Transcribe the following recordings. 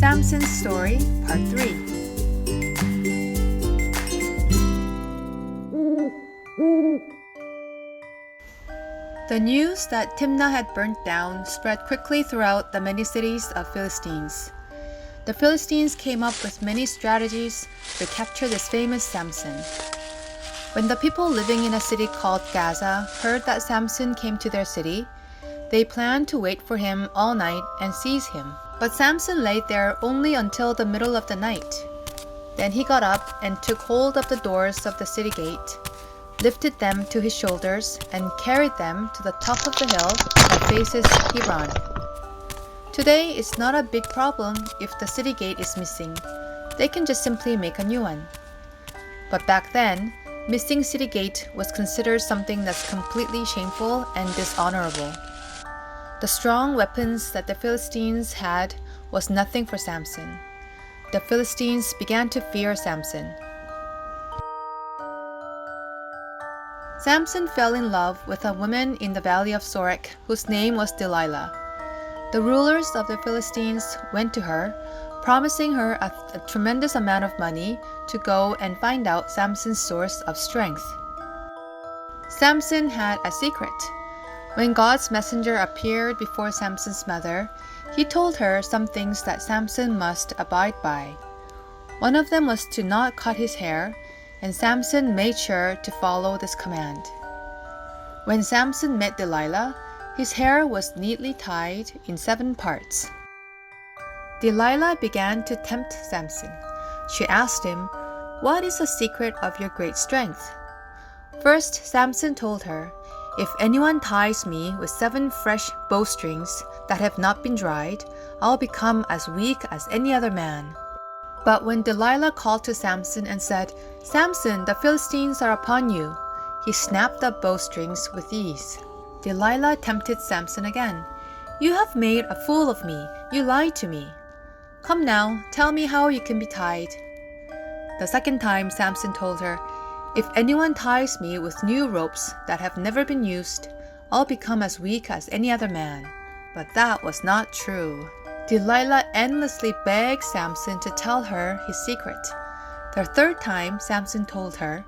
Samson's Story, Part 3. The news that Timnah had burnt down spread quickly throughout the many cities of Philistines. The Philistines came up with many strategies to capture this famous Samson. When the people living in a city called Gaza heard that Samson came to their city, they planned to wait for him all night and seize him. But Samson lay there only until the middle of the night. Then he got up and took hold of the doors of the city gate, lifted them to his shoulders, and carried them to the top of the hill that faces Hebron. Today, it's not a big problem if the city gate is missing. They can just simply make a new one. But back then, missing city gate was considered something that's completely shameful and dishonorable. The strong weapons that the Philistines had was nothing for Samson. The Philistines began to fear Samson. Samson fell in love with a woman in the valley of Sorek whose name was Delilah. The rulers of the Philistines went to her, promising her a tremendous amount of money to go and find out Samson's source of strength. Samson had a secret. When God's messenger appeared before Samson's mother, he told her some things that Samson must abide by. One of them was to not cut his hair, and Samson made sure to follow this command. When Samson met Delilah, his hair was neatly tied in 7 parts. Delilah began to tempt Samson. She asked him, "What is the secret of your great strength?" First, Samson told her, "If anyone ties me with 7 fresh bowstrings that have not been dried, I'll become as weak as any other man." But when Delilah called to Samson and said, "Samson, the Philistines are upon you," he snapped the bowstrings with ease. Delilah tempted Samson again. "You have made a fool of me. You lied to me. Come now, tell me how you can be tied." The second time, Samson told her, "If anyone ties me with new ropes that have never been used, I'll become as weak as any other man." But that was not true. Delilah endlessly begged Samson to tell her his secret. The third time, Samson told her,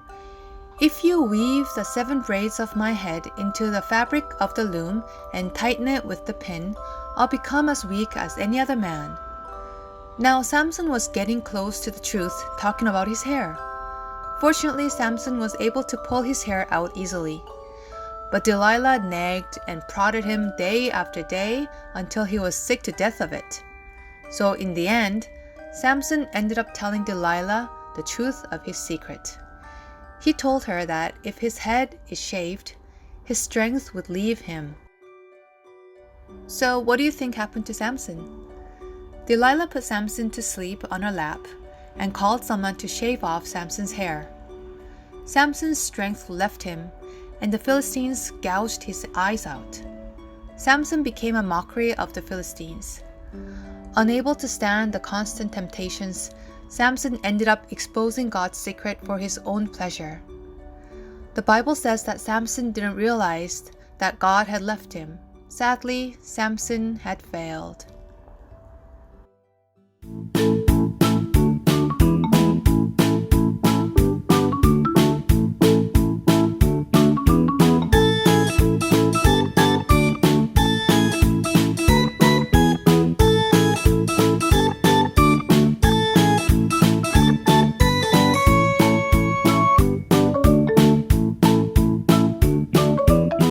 "If you weave the 7 braids of my head into the fabric of the loom and tighten it with the pin, I'll become as weak as any other man." Now Samson was getting close to the truth, talking about his hair. Fortunately, Samson was able to pull his hair out easily. But Delilah nagged and prodded him day after day until he was sick to death of it. So in the end, Samson ended up telling Delilah the truth of his secret. He told her that if his head is shaved, his strength would leave him. So what do you think happened to Samson? Delilah put Samson to sleep on her lap and called someone to shave off Samson's hair. Samson's strength left him, and the Philistines gouged his eyes out. Samson became a mockery of the Philistines. Unable to stand the constant temptations, Samson ended up exposing God's secret for his own pleasure. The Bible says that Samson didn't realize that God had left him. Sadly, Samson had failed.